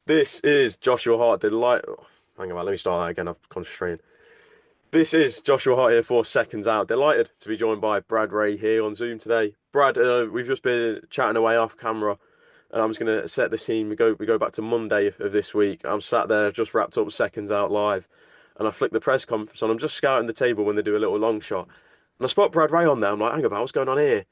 This is Joshua Hart. Hang on, let me start that again. I've concentrated. This is Joshua Hart here for Seconds Out. Delighted to be joined by Brad Ray here on Zoom today. Brad, we've just been chatting away off camera, and I'm just going to set the scene. We go back to Monday of this week. I'm sat there, just wrapped up Seconds Out live, and I flick the press conference on. I'm just scouting the table when they do a little long shot, and I spot Brad Ray on there. I'm like, hang about, what's going on here?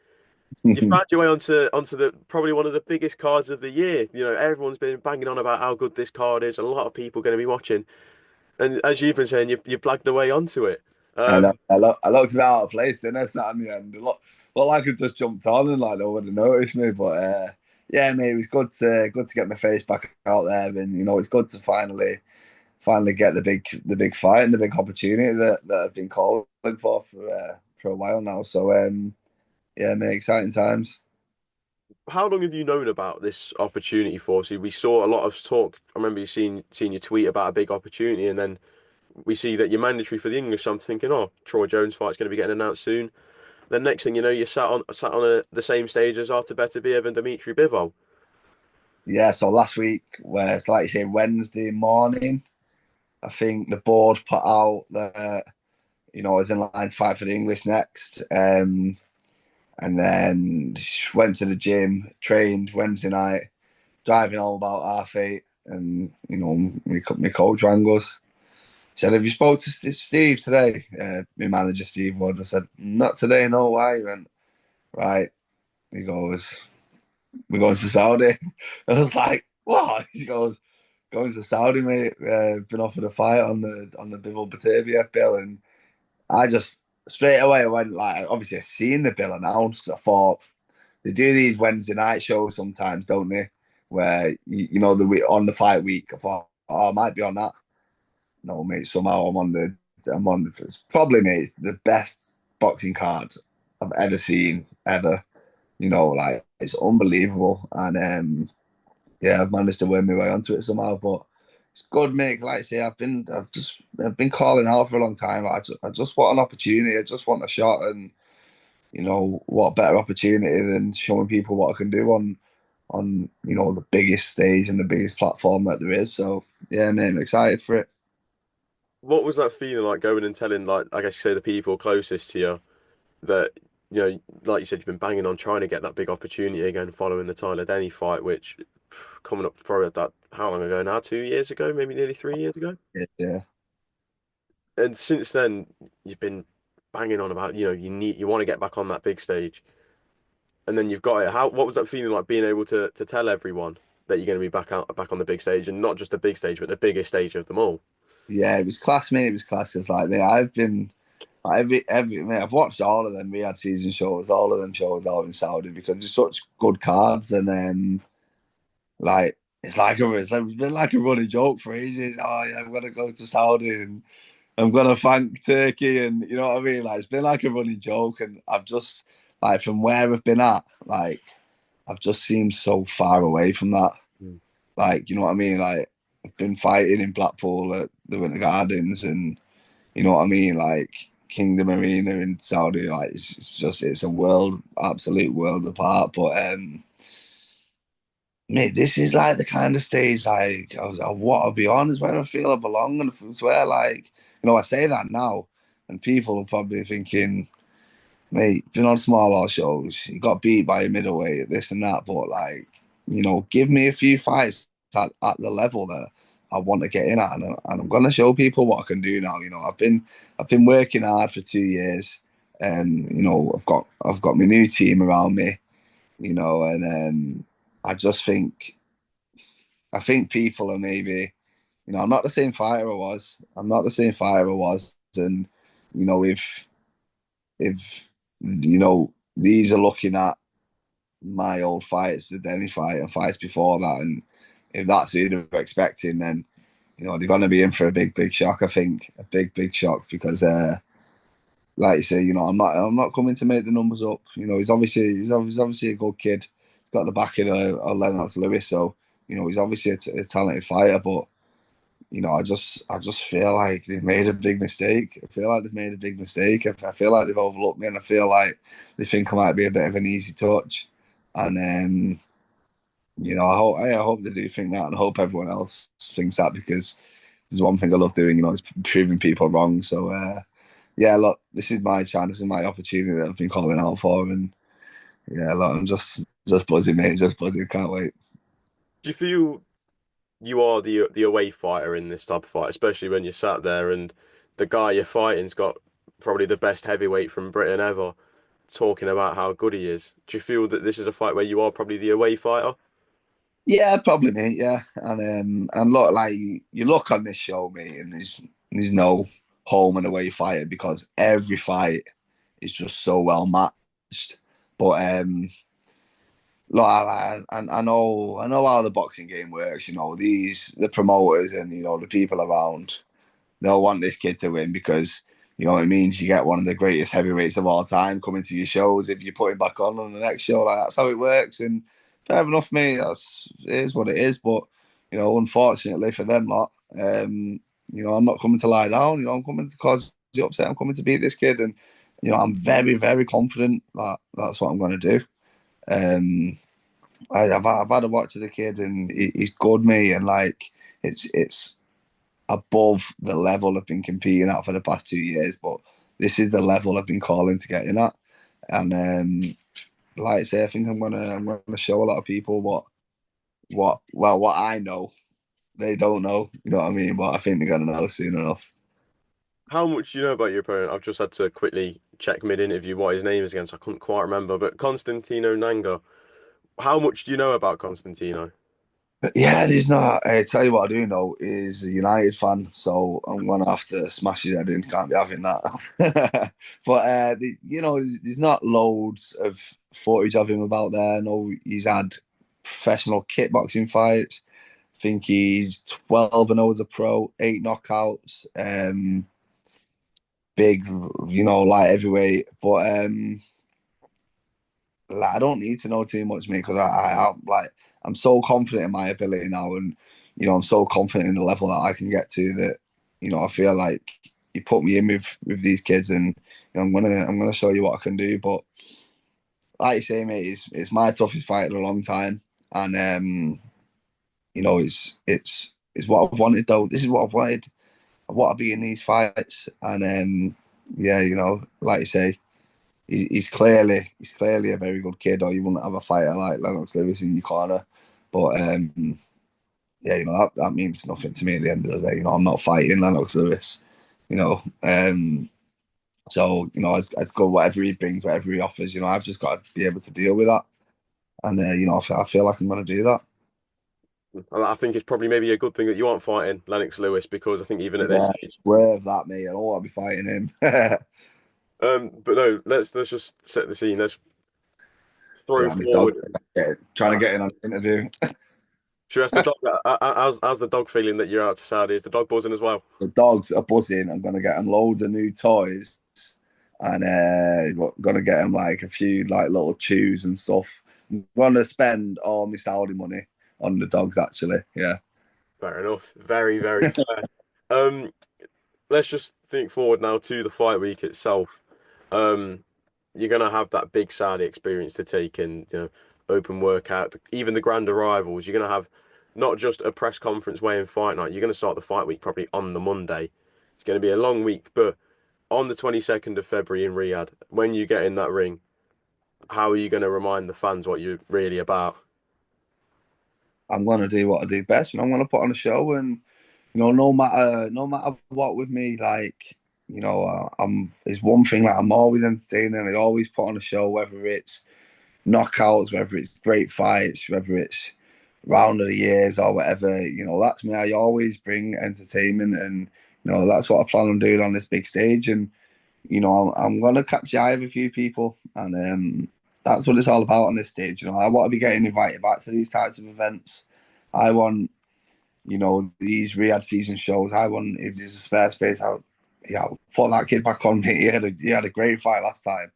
You found your way onto the probably one of the biggest cards of the year. You know, everyone's been banging on about how good this card is. A lot of people going to be watching, and as you've been saying, you've blagged the way onto it. And Um, I looked a bit out of place, didn't I? Sat in the end. Looked like I just jumped on and like nobody noticed me. But yeah, mate, it was good to get my face back out there, and it's good to finally get the big fight and the big opportunity that I've been calling for a while now. So yeah, mate, exciting times. how long have you known about this opportunity for? See, we saw a lot of talk. I remember you seeing your tweet about a big opportunity, and then we see that you're mandatory for the English. So I'm thinking, oh, Troy Jones fight's going to be getting announced soon. Then next thing you know, you're sat on the same stage as Artur Beterbiev and Dmitry Bivol. Yeah, so last week, where it's like you say Wednesday morning, I think the board put out that I was in line to fight for the English next. And then went to the gym, trained Wednesday night, driving home about 8:30, and my coach rang us. Said, "Have you spoke to Steve today?" My manager Steve Wood. I said, "Not today, no. Why?" He went, "Right." He goes, "We're going to Saudi." I was like, "What?" He goes, "Going to Saudi, mate. Been offered a fight on the Bivol Batavia bill." And I just straight away went like, obviously I seen the bill announced. I thought, they do these Wednesday night shows sometimes, don't they? Where the week on the fight week, I thought, oh, I might be on that. No, mate. Somehow it's probably, mate, the best boxing card I've ever seen ever. Like it's unbelievable, and yeah, I've managed to work my way onto it somehow. But it's good, mate. Like I say, I've been calling out for a long time. I just want an opportunity. I just want a shot, and what better opportunity than showing people what I can do on the biggest stage and the biggest platform that there is. So yeah, man, I'm excited for it. What was that feeling like going and telling, like, I guess you say the people closest to you that, like you said, you've been banging on trying to get that big opportunity again following the Tyler Denny fight, which coming up probably that, how long ago now? 2 years ago, maybe nearly 3 years ago. Yeah, And since then, you've been banging on about, you want to get back on that big stage, and then you've got it. What was that feeling like being able to tell everyone that you're going to be back on the big stage, and not just the big stage, but the biggest stage of them all? yeah, it was class, mate. It was class. It's like, mate, I've been like, every mate, I've watched all of them. We had season shows, all of them shows out in Saudi because it's such good cards, and like it's been like a running joke for ages. Oh yeah, I'm gonna go to Saudi and I'm gonna thank Turkey, and you know what I mean. Like it's been like a running joke, and I've just like from where I've been at, like I've just seemed so far away from that. Mm. Like you know what I mean. Like I've been fighting in Blackpool at the Winter Gardens, and you know what I mean. Like Kingdom Arena in Saudi. Like it's a world, absolute world apart. But mate, this is like the kind of stage like I want to be on is where I feel I belong, and it's where like I say that now, and people are probably thinking, mate, been on smaller shows, you got beat by a middleweight, this and that, but like give me a few fights at the level that I want to get in at, and I'm gonna show people what I can do now. I've been working hard for 2 years, and I've got my new team around me, and I just think people are maybe, I'm not the same fighter I was. I'm not the same fighter I was. And, if these are looking at my old fights, the Denny fight and fights before that, and if that's who they're expecting, then, they're going to be in for a big, big shock, I think. A big, big shock because, like you say, I'm not coming to make the numbers up. He's obviously a good kid. He's got the backing of Lennox Lewis, so he's obviously a talented fighter. But I just feel like they've made a big mistake. I feel like they've made a big mistake. I feel like they've overlooked me, and I feel like they think I might be a bit of an easy touch. And I hope they do think that, and I hope everyone else thinks that, because there's one thing I love doing, is proving people wrong. So yeah, look, this is my chance, this is my opportunity that I've been calling out for, and yeah, look, I'm just buzzing, mate, just buzzing, can't wait. Do you feel you are the away fighter in this type of fight, especially when you're sat there and the guy you're fighting's got probably the best heavyweight from Britain ever, talking about how good he is. Do you feel that this is a fight where you are probably the away fighter? Yeah, probably, mate. Yeah, and look, like you look on this show, mate, and there's no home and away fighter, because every fight is just so well matched. But look, I know how the boxing game works. The promoters and the people around, they'll want this kid to win, because it means you get one of the greatest heavyweights of all time coming to your shows if you put him back on the next show. Like, that's how it works, and fair enough, mate. It is what it is. But unfortunately for them lot, I'm not coming to lie down. I'm coming to cause you upset. I'm coming to beat this kid, and I'm very, very confident that that's what I'm going to do. Um, I've had a watch of the kid, and he's good, mate, and like it's above the level I've been competing at for the past 2 years, but this is the level I've been calling to get in at. And like I say, I think I'm gonna show a lot of people what I know. They don't know, you know what I mean? But I think they're gonna know soon enough. How much do you know about your opponent? I've just had to quickly check mid-interview what his name is again, so I couldn't quite remember. But Constantino Nanga, how much do you know about Constantino? But yeah, there's not. I tell you what I do know is a United fan, so I'm gonna have to smash his head in. Can't be having that. But there's not loads of footage of him about there. No, he's had professional kickboxing fights. I think he's 12-0 as a pro, 8 knockouts. Big, light heavyweight. But like, I don't need to know too much, mate, because I'm so confident in my ability now, and I'm so confident in the level that I can get to, that I feel like you put me in with these kids, and I'm gonna show you what I can do. But like you say, mate, it's my toughest fight in a long time, and it's what I've wanted, though. This is what I've wanted. I want to be in these fights, and yeah, like you say, he's clearly a very good kid, or you wouldn't have a fighter like Lennox Lewis in your corner. But yeah, that means nothing to me at the end of the day. I'm not fighting Lennox Lewis. You know, um, so I'd go whatever he brings, whatever he offers. I've just got to be able to deal with that, and I feel like I'm going to do that. And I think it's probably maybe a good thing that you aren't fighting Lennox Lewis because I think even at this Yeah, stage, worth that, mate. I don't want to be fighting him. but no, let's just set the scene. Let's throw Yeah, my dog forward. trying to Uh, get in on the interview. should we ask the dog? How's the dog feeling that you're out to Saudi? Is the dog buzzing as well? The dogs are buzzing. I'm gonna get them loads of new toys, and gonna get them like a few like little chews and stuff. I'm gonna spend all my Saudi money on the dogs, actually. Yeah, Fair enough. Very, very fair. Um, let's just think forward now to the fight week itself. Um, you're gonna have that big Saudi experience to take in, open workout, even the grand arrivals. You're gonna have not just a press conference weighing fight night. You're gonna start the fight week probably on the Monday. It's gonna be a long week, but on the 22nd of February in Riyadh, when you get in that ring, how are you gonna remind the fans what you're really about? I'm gonna do what I do best, and I'm gonna put on a show. And no matter what with me, like I'm. It's one thing that I'm always entertaining. I always put on a show, whether it's knockouts, whether it's great fights, whether it's round of the years or whatever. That's me. I always bring entertainment, and that's what I plan on doing on this big stage. And I'm gonna catch the eye of a few people, and that's what it's all about on this stage. I want to be getting invited back to these types of events. I want these Riyadh season shows. I want, if there's a spare space, I'll put that kid back on me. He had a great fight last time.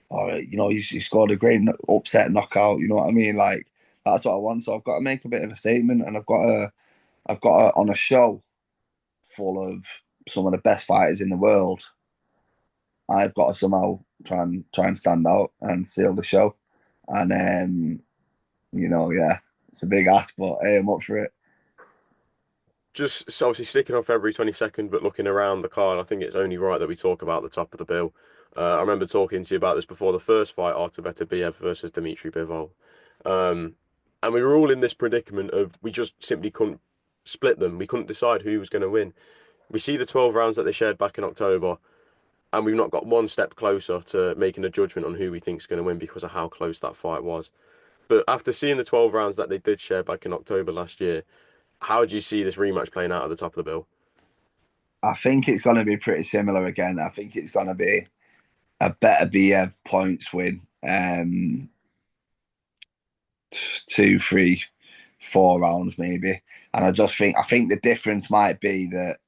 Or he scored a great upset knockout. You know what I mean? Like, that's what I want. So I've got to make a bit of a statement, and I've got to on a show full of some of the best fighters in the world. I've got to somehow try and stand out and seal the show. And yeah. it's a big ask, but hey, I'm up for it. Just so obviously sticking on February 22nd, but looking around the card, I think it's only right that we talk about the top of the bill. I remember talking to you about this before the first fight, Artur Beterbiev versus Dmitry Bivol. Um, and we were all in this predicament of we just simply couldn't split them. We couldn't decide who was going to win. We see the 12 rounds that they shared back in October, and we've not got one step closer to making a judgment on who we think is going to win because of how close that fight was. But after seeing the 12 rounds that they did share back in October last year, how do you see this rematch playing out at the top of the bill? I think it's going to be pretty similar again. I think it's going to be a Beterbiev points win. 2, 3, 4 rounds maybe. And I think the difference might be that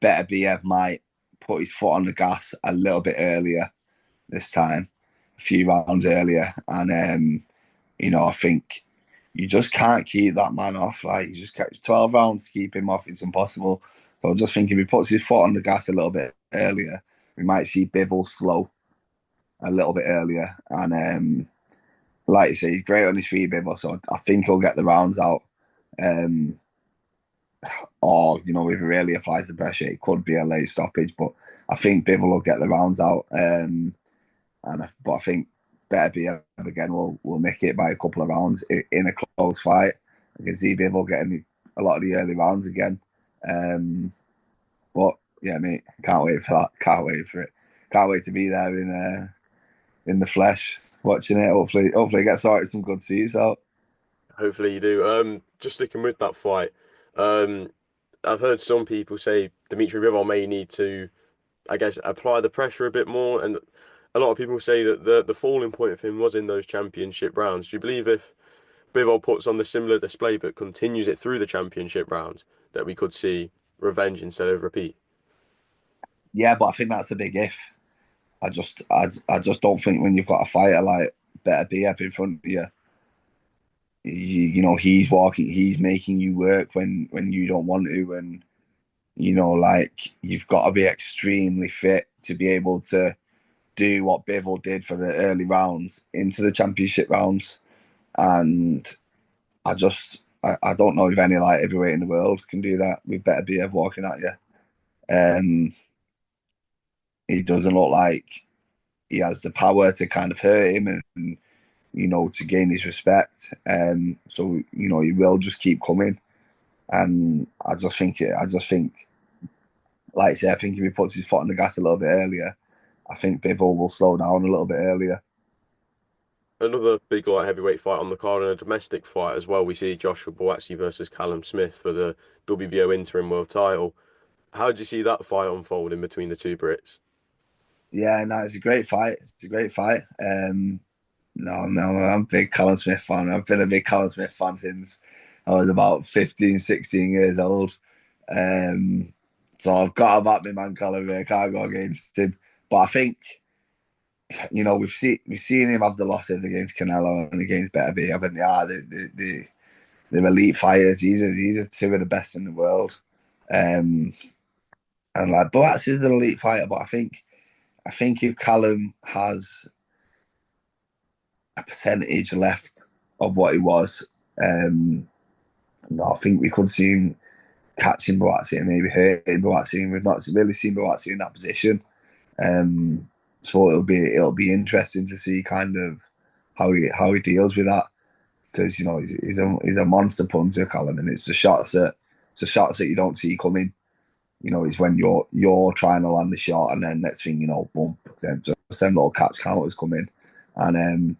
Beterbiev might put his foot on the gas a little bit earlier this time, a few rounds earlier. And I think you just can't keep that man off. Like you just catch 12 rounds to keep him off, it's impossible. So I just think if he puts his foot on the gas a little bit earlier, we might see Bivol slow a little bit earlier. And like you say, he's great on his feet, Bivol. So I think he'll get the rounds out. Um, or if he really applies the pressure, it could be a late stoppage. But I think Bivol will get the rounds out. But I think Beterbiev again will nick it by a couple of rounds in a close fight. I can see Bivol getting a lot of the early rounds again. But yeah, mate, can't wait for that. Can't wait for it. Can't wait to be there in the flesh watching it. Hopefully, get started some good seats out. Hopefully you do. Just sticking with that fight, um, I've heard some people say Dmitry Bivol may need to, I guess, apply the pressure a bit more, and a lot of people say that the falling point of him was in those championship rounds. Do you believe if Bivol puts on the similar display but continues it through the championship rounds, that we could see revenge instead of repeat? Yeah, but I think that's a big if. I just don't think when you've got a fighter like Beterbiev in front of you, he's making you work when you don't want to, and like you've got to be extremely fit to be able to do what Bivol did for the early rounds into the championship rounds. And I don't know if any light heavyweight in the world can do that with Beterbiev walking at you. Um, he doesn't look like he has the power to kind of hurt him and to gain his respect. So he will just keep coming. And I just think, like I say, I think if he puts his foot on the gas a little bit earlier, I think Bivol will slow down a little bit earlier. Another big light heavyweight fight on the card and a domestic fight as well. We see Joshua Buatsi versus Callum Smith for the WBO interim world title. How do you see that fight unfolding between the two Brits? Yeah, no, it's a great fight. It's a great fight. No, I'm a big Callum Smith fan. I've been a big Callum Smith fan since I was about 15, 16 years old. Um, so I've got to back my man Callum here. Can't go against him. But I think we've seen him have the losses against Canelo and against Beterbiev, and they're elite fighters. These are two of the best in the world. Um, and like, but that's an elite fighter. But I think if Callum has a percentage left of what he was, I think we could see him catching Buatsi and maybe hurting Buatsi. We've not really seen Buatsi in that position. So it'll be interesting to see kind of how he deals with that, because he's a monster puncher, Callum, and it's the shots that you don't see coming. Is when you're trying to land the shot, and then next thing you know, boom, then just little catch counters come in, and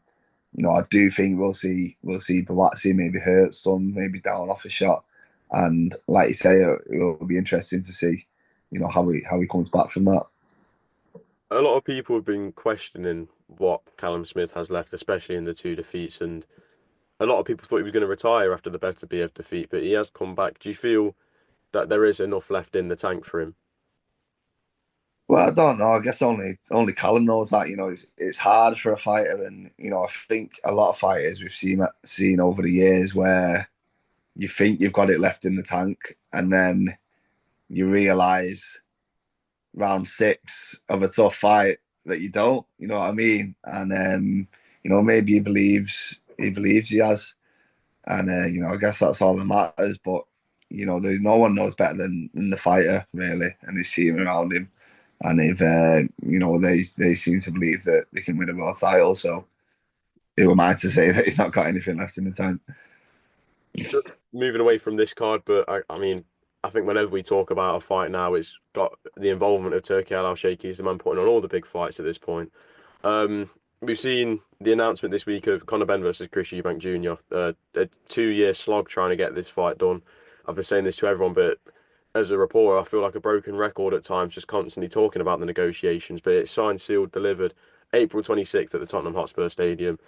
I do think we'll see Buatsi maybe hurt some, maybe down off a shot, and like you say, it'll be interesting to see, how he comes back from that. A lot of people have been questioning what Callum Smith has left, especially in the two defeats, and a lot of people thought he was going to retire after the Beterbiev defeat, but he has come back. Do you feel that there is enough left in the tank for him? Well, I don't know. I guess only Callum knows that. It's hard for a fighter, and I think a lot of fighters we've seen over the years where you think you've got it left in the tank, and then you realise round 6 of a tough fight that you don't. You know what I mean? And maybe he believes he has. and I guess that's all that matters. But there's no one knows better than the fighter really, and his team around him. And if they seem to believe that they can win a world title, so who am I to say that he's not got anything left in the tank? Just moving away from this card, but I mean, I think whenever we talk about a fight now, it's got the involvement of Turki Al-Sheikhi. He's the man putting on all the big fights at this point. Um, we've seen the announcement this week of Conor Benn versus Chris Eubank Jr. A 2 year slog trying to get this fight done. I've been saying this to everyone, but as a reporter, I feel like a broken record at times, just constantly talking about the negotiations. But it's signed, sealed, delivered, April 26th at the Tottenham Hotspur Stadium.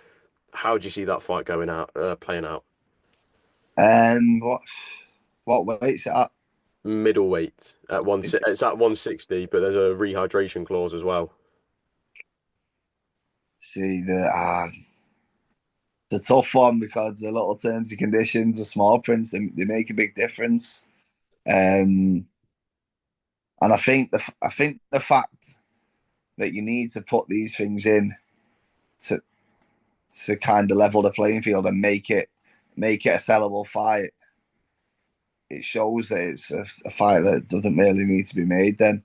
How do you see that fight going out, playing out? What weight's it at? Middleweight at it's at 160, but there's a rehydration clause as well. See the tough one because the little terms and conditions, the small prints, they make a big difference. And I think the fact that you need to put these things in to kind of level the playing field and make it a sellable fight, it shows that it's a fight that doesn't really need to be made. Then,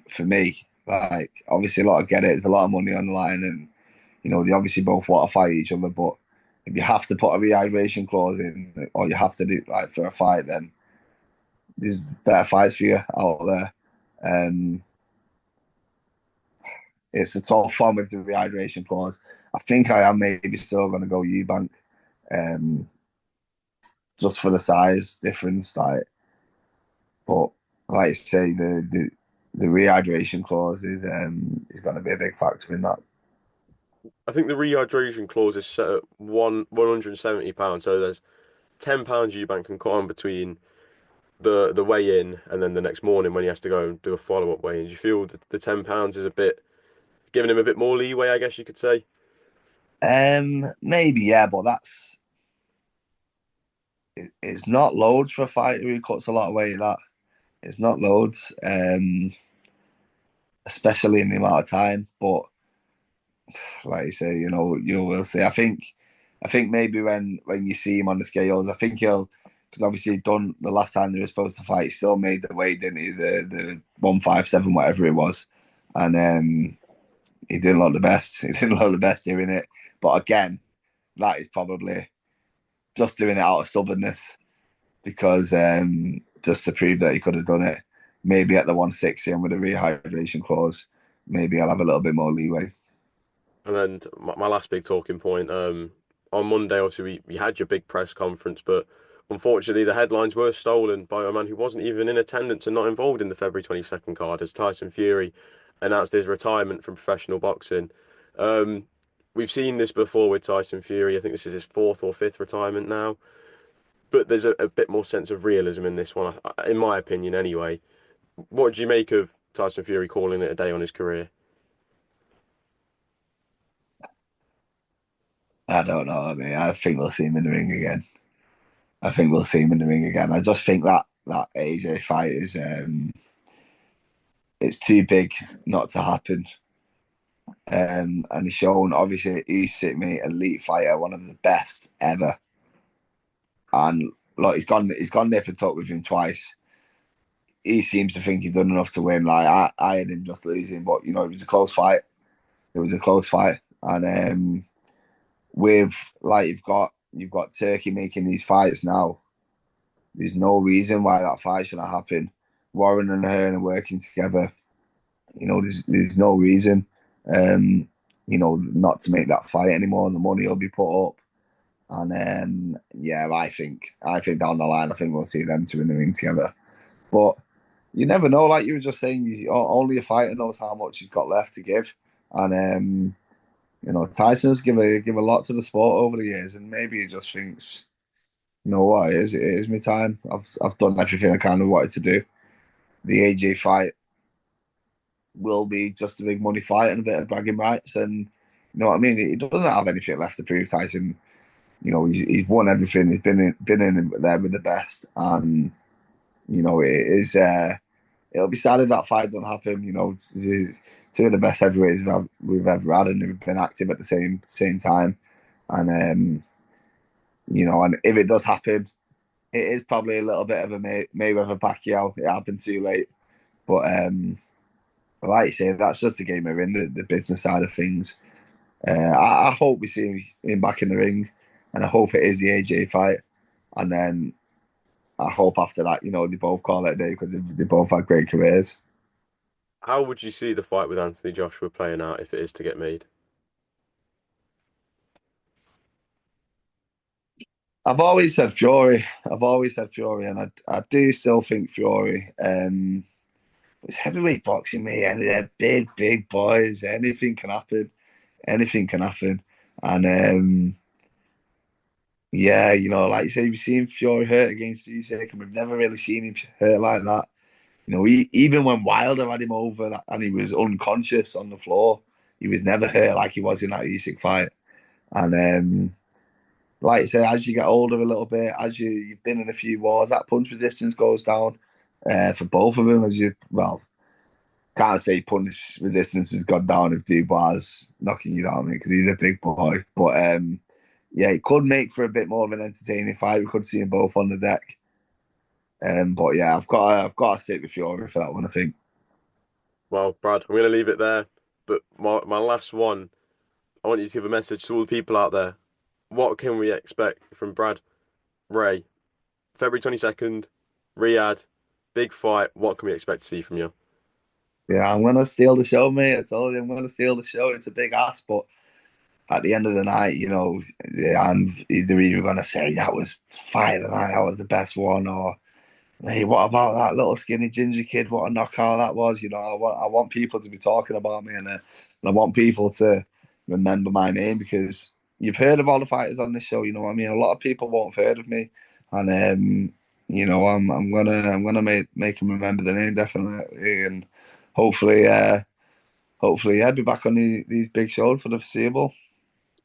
for me, like obviously, I get it. There's a lot of money on the line, and they obviously both want to fight each other. But if you have to put a rehydration clause in, or you have to do like for a fight, then there's better fights for you out there. It's a tough one with the rehydration clause. I think I am maybe still going to go Eubank, um, just for the size difference. But like I say, the rehydration clause is going to be a big factor in that. I think the rehydration clause is set at £170, so there's £10 Eubank can cut on between the weigh in and then the next morning when he has to go and do a follow up weigh in. Do you feel that the £10 is a bit giving him a bit more leeway, I guess you could say? Maybe yeah, but it's not loads for a fighter who cuts a lot of weight. That it's not loads, especially in the amount of time. But like you say, you will see. I think maybe when you see him on the scales, I think he'll because obviously he'd done the last time they were supposed to fight, he still made the weight, didn't he? The 157 whatever it was, and he didn't look the best. He didn't look the best doing it. But again, that is probably just doing it out of stubbornness because just to prove that he could have done it. Maybe at the 160 and with a rehydration clause, maybe I'll have a little bit more leeway. And then my last big talking point, on Monday, obviously, we had your big press conference, but unfortunately, the headlines were stolen by a man who wasn't even in attendance and not involved in the February 22nd card as Tyson Fury announced his retirement from professional boxing. Um, we've seen this before with Tyson Fury. I think this is his fourth or fifth retirement now, but there's a bit more sense of realism in this one, in my opinion, anyway. What do you make of Tyson Fury calling it a day on his career? I don't know. I mean, I think we'll see him in the ring again. I think we'll see him in the ring again. I just think that AJ fight is it's too big not to happen. And he's shown obviously he's me elite fighter, one of the best ever. And like he's gone nip and tuck with him twice. He seems to think he's done enough to win. Like I had him just losing, but it was a close fight. It was a close fight, and with like you've got Turkey making these fights now. There's no reason why that fight should have happened. Warren and Hearn are working together. There's no reason, not to make that fight anymore. The money will be put up, and yeah, I think down the line, I think we'll see them two in the ring together. But you never know. Like you were just saying, only a fighter knows how much he's got left to give, and Tyson's give a lot to the sport over the years, and maybe he just thinks, you know what, it is my time. I've done everything I kind of wanted to do. The AJ fight will be just a big money fight and a bit of bragging rights, and you know what I mean. He doesn't have anything left to prove. Tyson, he's won everything. He's been in there with the best, and it is. It'll be sad if that fight doesn't happen. Two of the best heavyweights we've ever had, and who've been active at the same time. And And if it does happen, it is probably a little bit of a Mayweather Pacquiao. It happened too late, but like you say, that's just a game we're in, the business side of things. I hope we see him back in the ring, and I hope it is the AJ fight, and then I hope after that, they both call it a day because they both had great careers. How would you see the fight with Anthony Joshua playing out if it is to get made? I've always said Fury. I've always said Fury, and I do still think Fury. It's heavyweight boxing, mate, and they're big, big boys. Anything can happen. Anything can happen. And yeah, like you say, we've seen Fury hurt against Usyk, and we've never really seen him hurt like that. Even when Wilder had him over and he was unconscious on the floor, he was never hurt like he was in that Usyk fight. And like I say, as you get older a little bit, as you've been in a few wars, that punch resistance goes down for both of them. Can't say punch resistance has gone down if Dubois is knocking you down because he's a big boy. But yeah, it could make for a bit more of an entertaining fight. We could see them both on the deck. But yeah, I've got to stick with Fury for that one, I think. Well, Brad, I'm going to leave it there. But my last one, I want you to give a message to all the people out there. What can we expect from Brad Ray? February 22nd, Riyadh, big fight. What can we expect to see from you? Yeah, I'm gonna steal the show, mate. I told you I'm gonna steal the show. It's a big ask, but at the end of the night, they're either gonna say that was fight of the night, that was the best one, or hey, what about that little skinny ginger kid? What a knockout that was! I want people to be talking about me, and I want people to remember my name because you've heard of all the fighters on this show. You know what I mean? A lot of people won't have heard of me, and I'm gonna make them remember the name definitely, and hopefully, yeah, be back on these big shows for the foreseeable.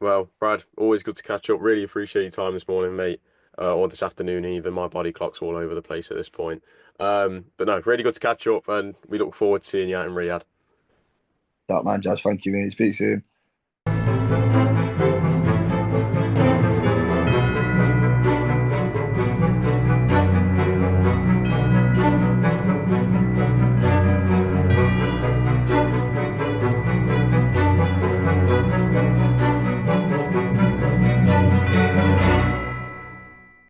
Well, Brad, always good to catch up. Really appreciate your time this morning, mate, or this afternoon even. My body clock's all over the place at this point. But no, really good to catch up, and we look forward to seeing you out in Riyadh. That man, Josh. Thank you, mate. Speak soon.